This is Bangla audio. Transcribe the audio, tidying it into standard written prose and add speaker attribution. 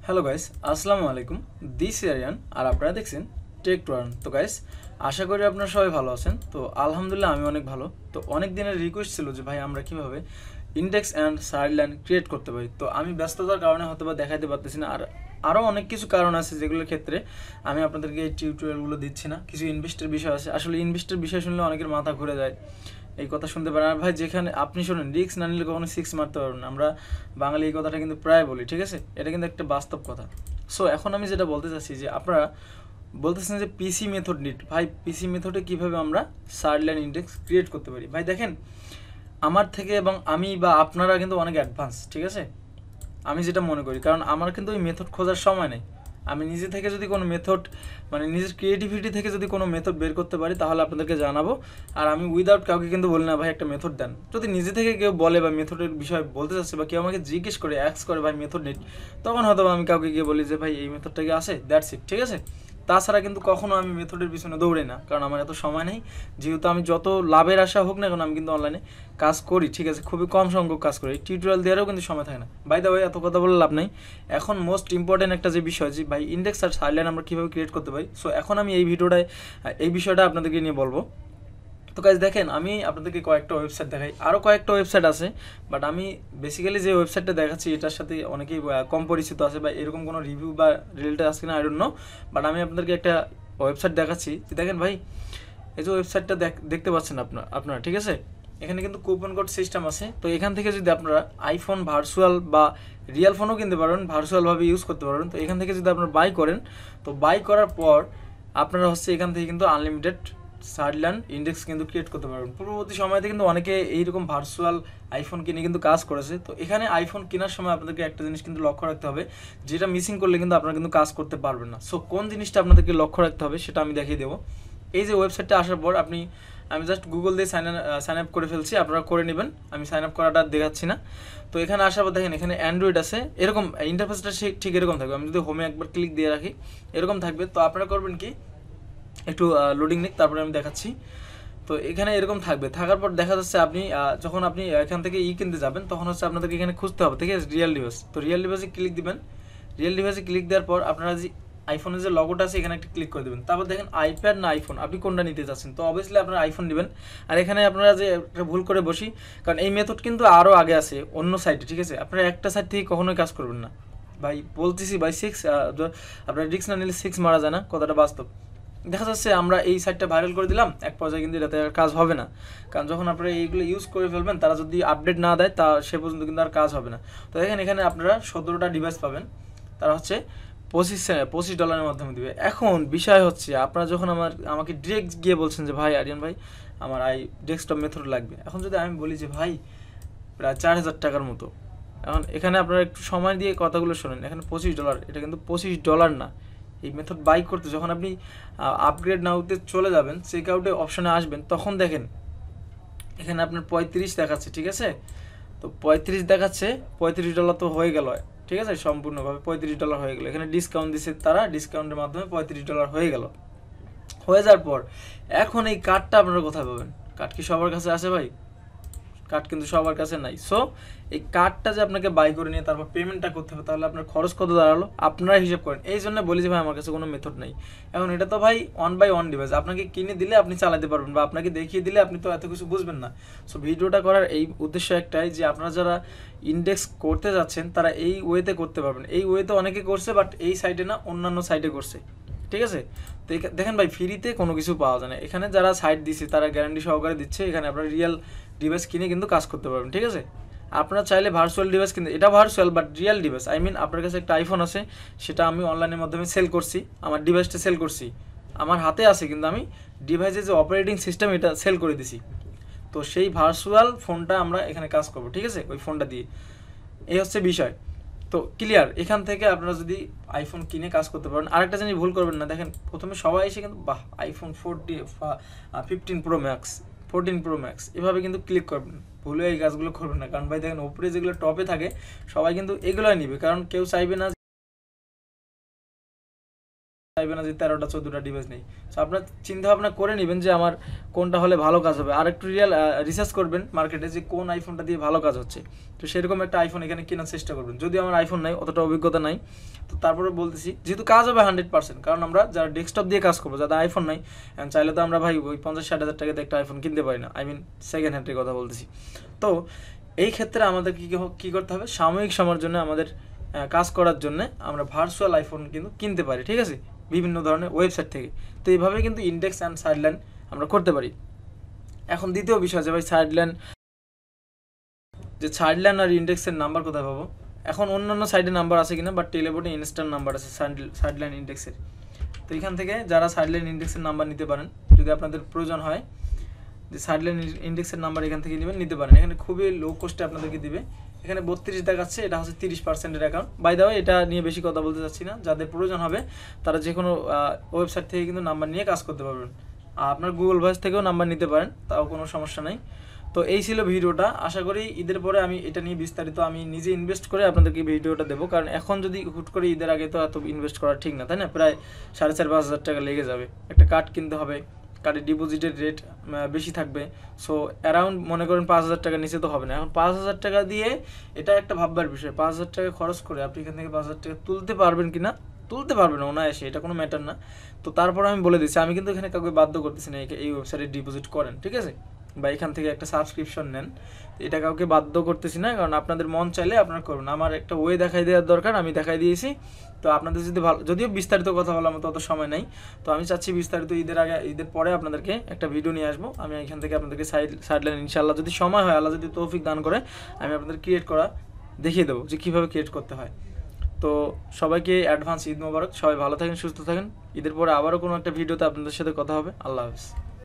Speaker 1: হ্যালো গাইস, আসসালামু আলাইকুম। দিস এরিয়ান আর আপনারা দেখছেন টেক টুয়ার্ন। তো গাইস, আশা করি আপনারা সবাই ভালো আছেন। তো আলহামদুলিল্লাহ আমি অনেক ভালো। তো অনেক দিনের রিকোয়েস্ট ছিল যে ভাই আমরা কিভাবে index and side line create করতে পারি। তো আমি ব্যস্ততার কারণে হয়তো বা দেখাতে পারতেছি না, আর আরও অনেক কিছু কারণ আছে যেগুলোর ক্ষেত্রে আমি আপনাদেরকে এই টিউটোরিয়ালগুলো দিচ্ছি না। কিছু ইনভেস্টের বিষয় আছে, আসলে ইনভেস্টের বিষয় শুনলে অনেকের মাথা ঘুরে যায়, এই কথা শুনতে পারেন। আর ভাই, যেখানে আপনি শোনেন রিস্ক না নিলে কখনো সিক্স মারতে পারবেন না, আমরা বাঙালি এই কথাটা কিন্তু প্রায় বলি, ঠিক আছে? এটা কিন্তু একটা বাস্তব কথা। সো এখন আমি যেটা বলতে চাচ্ছি যে আপনারা বলতেছেন যে পিসি মেথড নিড। ভাই, পিসি মেথডে কীভাবে আমরা সার্ড লাইন ইন্ডেক্স ক্রিয়েট করতে পারি? ভাই দেখেন, আমার থেকে এবং আমি বা আপনারা কিন্তু অনেক অ্যাডভান্স, ঠিক আছে? আমি যেটা মনে করি, কারণ আমার কিন্তু ওই মেথড খোঁজার সময় নেই। আমি নিজে থেকে যদি কোনো মেথড, মানে নিজের ক্রিয়েটিভিটি থেকে যদি কোনো মেথড বের করতে পারি তাহলে আপনাদেরকে জানাবো। আর আমি উইদাউট কাউকে কিন্তু বলি না ভাই একটা মেথড দেন। যদি নিজে থেকে কেউ বলে বা মেথডের বিষয়ে বলতে চাচ্ছে বা কেউ আমাকে জিজ্ঞেস করে অ্যাক্স করে ভাই মেথড নিট, তখন হয়তো আমি কাউকে গিয়ে বলি যে ভাই এই মেথডটা কি আছে, দ্যাটস ইট, ঠিক আছে? তাছাড়া কিন্তু কখনো আমি মেথডের পিছনে দৌড়াই না, কারণ আমার এত সময় নেই। যেহেতু আমি যত লাভের আশা হোক না কেন আমি কিন্তু অনলাইনে কাজ করি, ঠিক আছে? খুবই কম সংখ্যক কাজ করি, টিউটোরিয়াল দেওয়ারও কিন্তু সময় থাকে না। বাই দ্য ওয়ে, এত কথা বলে লাভ নাই। এখন মোস্ট ইম্পর্টেন্ট একটা যে বিষয়, যে ভাই ইন্ডেক্স আর সাইড লাইন আমরা কীভাবে ক্রিয়েট করতে পারি। সো এখন আমি এই ভিডিওটায় এই বিষয়টা আপনাদেরকে নিয়ে বলবো। তো গাইজ দেখেন, আমি আপনাদেরকে কয়েকটা ওয়েবসাইট দেখাই, আরও কয়েকটা ওয়েবসাইট আছে, বাট আমি বেসিক্যালি যে ওয়েবসাইটটা দেখাচ্ছি এটার সাথে অনেকেই কম পরিচিত আছে বা এরকম কোনো রিভিউ বা রিলেটেড আছে কিনা আই ডোন্ট নো। বাট আমি আপনাদেরকে একটা ওয়েবসাইট দেখাচ্ছি যে দেখেন ভাই, এই যে ওয়েবসাইটটা দেখতে পাচ্ছেন আপনারা, ঠিক আছে? এখানে কিন্তু কুপন কোড সিস্টেম আছে। তো এখান থেকে যদি আপনারা আইফোন ভার্চুয়াল বা রিয়েল ফোনও কিনতে পারবেন, ভার্চুয়ালভাবে ইউজ করতে পারবেন। তো এখান থেকে যদি আপনারা বাই করেন, তো বাই করার পর আপনারা এখান থেকে কিন্তু আনলিমিটেড সার্ড লাইন ইন্ডেক্স কিন্তু ক্রিয়েট করতে পারবেন। পূর্ববর্তী সময়তে কিন্তু অনেকে এইরকম ভার্চুয়াল আইফোন কিনে কিন্তু কাজ করেছে। তো এখানে আইফোন কেনার সময় আপনাদেরকে একটা জিনিস কিন্তু লক্ষ্য রাখতে হবে, যেটা মিসিং করলে কিন্তু আপনারা কিন্তু কাজ করতে পারবেন না। সো কোন জিনিসটা আপনাদেরকে লক্ষ্য রাখতে হবে সেটা আমি দেখিয়ে দেবো। এই যে ওয়েবসাইটটা আসার পর আমি জাস্ট গুগল দিয়ে সাইন আপ করে ফেলছি, আপনারা করে নেবেন, আমি সাইন আপ করাটা দেখাচ্ছি না। তো এখানে আসার পর দেখেন, এখানে অ্যান্ড্রয়েড আছে, এরকম ইন্টারফেসটা ঠিক এরকম থাকবে। আমি যদি হোমে একবার ক্লিক দিয়ে রাখি, এরকম থাকবে। তো আপনারা করবেন কি, একটু লোডিং নিক, তারপরে আমি দেখাচ্ছি। তো এখানে এরকম থাকবে, থাকার পর দেখা যাচ্ছে আপনি যখন আপনি এখান থেকে কিনতে যাবেন তখন আপনাদেরকে এখানে খুঁজতে হবে, ঠিক আছে? Real device. তো রিয়েল ডিভাইসে ক্লিক দিবেন। রিয়েল ডিভাইসে ক্লিক দেওয়ার পর আপনারা যে আইফোনের যে লগোটা আছে এখানে একটা ক্লিক করে দেবেন। তারপর দেখেন আইপ্যাড না আইফোন, আপনি কোনটা নিতে চাচ্ছেন। তো অবভিয়াসলি আপনারা আইফোন নেবেন। আর এখানে আপনারা যে একটা ভুল করে বসি, কারণ এই মেথড কিন্তু আরও আগে আছে অন্য সাইটে, ঠিক আছে? আপনারা একটা সাইট থেকে কখনোই কাজ করবেন না ভাই, বলতেছি ভাই। আপনারা রিস্ক না নিলে সিক্স মারা যায় না, কথাটা বাস্তব। দেখা যাচ্ছে আমরা এই সাইটটা ভাইরাল করে দিলাম, এক পর্যায়ে কিন্তু এটাতে আর কাজ হবে না, কারণ যখন আপনারা এইগুলো ইউজ করে ফেলবেন তারা যদি আপডেট না দেয় তা সে পর্যন্ত কিন্তু আর কাজ হবে না। তো দেখেন, এখানে আপনারা 17টা ডিভাইস পাবেন, তারা $25 মাধ্যমে দেবে। এখন বিষয় হচ্ছে, আপনারা যখন আমাকে ডিরেক্ট গিয়ে বলছেন যে ভাই আরিয়ান ভাই আমার ডেস্কটপ মেথড লাগবে, এখন যদি আমি বলি যে ভাই প্রায় 4000 টাকার মতো, এখন এখানে আপনারা একটু সময় দিয়ে কথাগুলো শোনেন। এখানে $25, এটা কিন্তু $25 না। এই মেথড বাই করতে যখন আপনি আপগ্রেড নাওতে চলে যাবেন, চেক আউটে অপশানে আসবেন, তখন দেখেন এখানে আপনার 35 দেখাচ্ছে, ঠিক আছে? তো 35 দেখাচ্ছে, $35 তো হয়ে গেল, ঠিক আছে? সম্পূর্ণভাবে $35 হয়ে গেল। এখানে ডিসকাউন্ট দিচ্ছে তারা, ডিসকাউন্টের মাধ্যমে $35 হয়ে গেল। হয়ে যাওয়ার পর এখন এই কার্ডটা আপনারা কোথায় পাবেন? কার্ড কি সবার কাছে আছে ভাই? কার্ড কিন্তু সবার কাছে নাই। সো এই কার্ডটা যে আপনাকে বাই করে নিয়ে তারপর পেমেন্টটা করতে হবে, তাহলে আপনার খরচ কত দাঁড়ালো আপনারা হিসেব করেন। এই জন্য বলি যে ভাই আমার কাছে কোনো মেথড নেই। এখন এটা তো ভাই 1 by 1 ডিভাইস, আপনাকে কিনে দিলে আপনি চালাতে পারবেন বা আপনাকে দেখিয়ে দিলে আপনি তো এত কিছু বুঝবেন না। সো ভিডিওটা করার এই উদ্দেশ্য একটাই, যে আপনারা যারা ইন্ডেক্স করতে যাচ্ছেন তারা এই ওয়েতে করতে পারবেন। এই ওয়েতে অনেকে করছে, বাট এই সাইটে না, অন্যান্য সাইটে করছে, ঠিক আছে? তো দেখেন ভাই, ফ্রিতে কোনো কিছু পাওয়া যায় না। এখানে যারা সাইট দিচ্ছে তারা গ্যারান্টি সহকারে দিচ্ছে, এখানে আপনারা রিয়েল ডিভাইস কিনে কিন্তু কাজ করতে পারবেন, ঠিক আছে? আপনারা চাইলে ভার্চুয়াল ডিভাইস কিনতে, এটা virtual but real device. I mean আপনার কাছে একটা আইফোন আছে, সেটা আমি অনলাইনের মাধ্যমে সেল করছি, আমার ডিভাইসটা সেল করছি, আমার হাতে আছে, কিন্তু আমি ডিভাইসের যে অপারেটিং সিস্টেম এটা সেল করে দিছি। তো সেই ভার্চুয়াল ফোনটা আমরা এখানে কাজ করবো, ঠিক আছে? ওই ফোনটা দিয়ে, এই হচ্ছে বিষয়। তো ক্লিয়ার, এখান থেকে আপনারা যদি আইফোন কিনে কাজ করতে পারেন। আরেকটা জিনিস ভুল করবেন না, দেখেন প্রথমে সবাই এসে কিন্তু বাহ আইফোন 14 প্রো ম্যাক্স এভাবে কিন্তু ক্লিক করবেন, ভুলে এই কাজগুলো করবেন না। কারণ ভাই দেখেন, ওপরে যেগুলো টপে থাকে সবাই কিন্তু এগুলোই নিবে, কারণ কেউ চাইবে না চাইবে না যে 13টা 14টা ডিভাইস নেই। সো আপনার চিন্তা ভাবনা করে নেবেন যে আমার কোনটা হলে ভালো কাজ হবে, আর একটু রিসার্চ করবেন মার্কেটে যে কোন আইফোনটা দিয়ে ভালো কাজ হচ্ছে। তো সেরকম একটা আইফোন এখানে কেনার চেষ্টা করবেন। যদি আমার আইফোন নাই, অতটা অভিজ্ঞতা নাই, তো তারপরে বলতেছি যেহেতু কাজ হবে 100%, কারণ আমরা যারা ডেস্কটপ দিয়ে কাজ করবো, যাদের আইফোন নাই, চাইলে তো আমরা ভাই ওই 50-60 হাজার টাকাতে একটা আইফোন কিনতে পারি না, আই মিন সেকেন্ড হ্যান্ডের কথা বলতেছি। তো এই ক্ষেত্রে আমাদের কী করতে হবে, সাময়িক সময়ের জন্য আমাদের কাজ করার জন্য আমরা ভার্চুয়াল আইফোন কিন্তু কিনতে পারি, ঠিক আছে, বিভিন্ন ধরনের ওয়েবসাইট থেকে। তো এইভাবে কিন্তু ইন্ডেক্স অ্যান্ড সাইডলাইন আমরা করতে পারি। এখন দ্বিতীয় বিষয় যে ভাই সাইডলাইন আর ইন্ডেক্সের নাম্বার কোথায় পাবো? এখন অন্যান্য সাইডে নাম্বার আছে কিনা, বাট টেলিপোর্টে ইনস্ট্যান্ট নাম্বার আছে সাইডলাইন ইন্ডেক্সের। তো এখান থেকে যারা সাইডলাইন ইন্ডেক্সের নাম্বার নিতে পারেন, যদি আপনাদের প্রয়োজন হয় যে সাইডলাইন ইন্ডেক্সের নাম্বার এখান থেকে নিতে পারেন। এখানে খুবই লো কস্টে আপনাদেরকে দিবে। এখানে 32 দেখাচ্ছে, এটা হচ্ছে 30%-এর অ্যাকাউন্ট। বাই দ্য ওয়ে, এটা নিয়ে বেশি কথা বলতে চাচ্ছি না, যাদের প্রয়োজন হবে তারা যে কোনো ওয়েবসাইট থেকে কিন্তু নাম্বার নিয়ে কাজ করতে পারবেন। আর আপনার গুগল ভয়েস থেকেও নাম্বার নিতে পারেন, তাও কোনো সমস্যা নাই। তো এই ছিল ভিডিওটা। আশা করি ঈদের পরে আমি এটা নিয়ে বিস্তারিত আমি নিজে ইনভেস্ট করে আপনাদেরকে ভিডিওটা দেবো, কারণ এখন যদি হুট করে ঈদের আগে তো এত ইনভেস্ট করা ঠিক না, তাই না? প্রায় 4,500-5 হাজার টাকা লেগে যাবে। একটা কার্ড কিনতে হবে, কার্ডের ডিপোজিটের রেট বেশি থাকবে। সো অ্যারাউন্ড মনে করেন 5,000 টাকার নিচে তো হবে না। এখন 5,000 টাকা দিয়ে, এটা একটা ভাববার বিষয়, 5,000 টাকা খরচ করে আপনি এখান থেকে 5,000 টাকা তুলতে পারবেন কি না? তুলতে পারবেন অনায়াসে, এটা কোনো ম্যাটার না। তো তারপর আমি বলে দিচ্ছি, আমি কিন্তু এখানে কাউকে বাধ্য করতেছি না এই ওয়েবসাইটে ডিপোজিট করেন, ঠিক আছে, বা এখান থেকে একটা সাবস্ক্রিপশন নেন, এটা কাউকে বাধ্য করতেছি না, কারণ আপনাদের মন চাইলে আপনারা করুন। আমার একটা ওয়ে দেখাই দেওয়ার দরকার, আমি দেখাই দিয়েছি। তো আপনাদের যদি ভালো, যদিও বিস্তারিত কথা বলার মতো অত সময় নেই, তো আমি চাচ্ছি বিস্তারিত ঈদের পরে আপনাদেরকে একটা ভিডিও নিয়ে আসবো। আমি এখান থেকে আপনাদেরকে সাইডলাইন ইনশাআল্লাহ যদি সময় হয়, আল্লাহ যদি তৌফিক দান করে, আমি আপনাদের ক্রিয়েট করা দেখিয়ে দেবো যে কীভাবে ক্রিয়েট করতে হয়। তো সবাইকে অ্যাডভান্স ঈদ মোবারক। সবাই ভালো থাকেন, সুস্থ থাকেন। ঈদের পরে আবারও কোনো একটা ভিডিওতে আপনাদের সাথে কথা হবে। আল্লাহ হাফিজ।